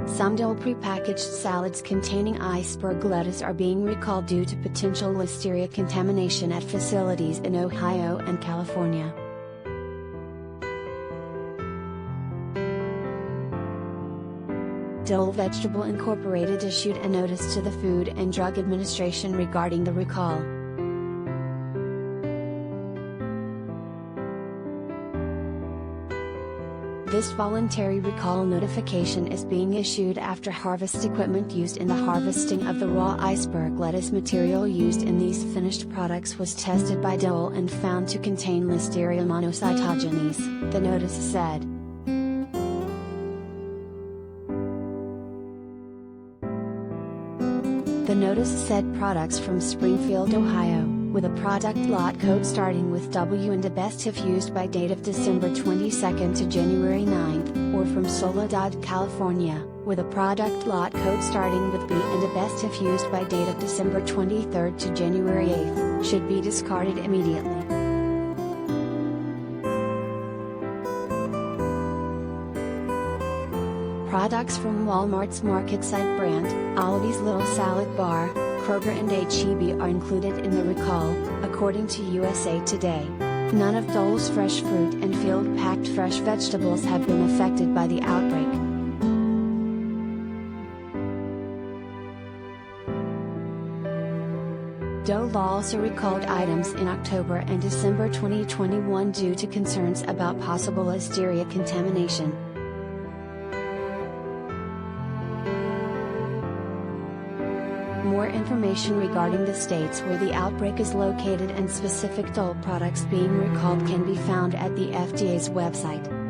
Some Dole prepackaged salads containing iceberg lettuce are being recalled due to potential Listeria contamination at facilities in Ohio and California. Dole Vegetable Inc. issued a notice to the Food and Drug Administration regarding the recall. This voluntary recall notification is being issued after harvest equipment used in the harvesting of the raw iceberg lettuce material used in these finished products was tested by Dole and found to contain Listeria monocytogenes, the notice said. The notice said products from Springfield, Ohio, with a product lot code starting with W and a best if used by date of December 22 to January 9, or from Soledad, California, with a product lot code starting with B and a best if used by date of December 23 to January 8, should be discarded immediately. Products from Walmart's MarketSide brand, Aldi's Little Salad Bar, Kroger and H-E-B are included in the recall, according to USA Today. None of Dole's fresh fruit and field-packed fresh vegetables have been affected by the outbreak. Dole also recalled items in October and December 2021 due to concerns about possible Listeria contamination. More information regarding the states where the outbreak is located and specific Dole products being recalled can be found at the FDA's website.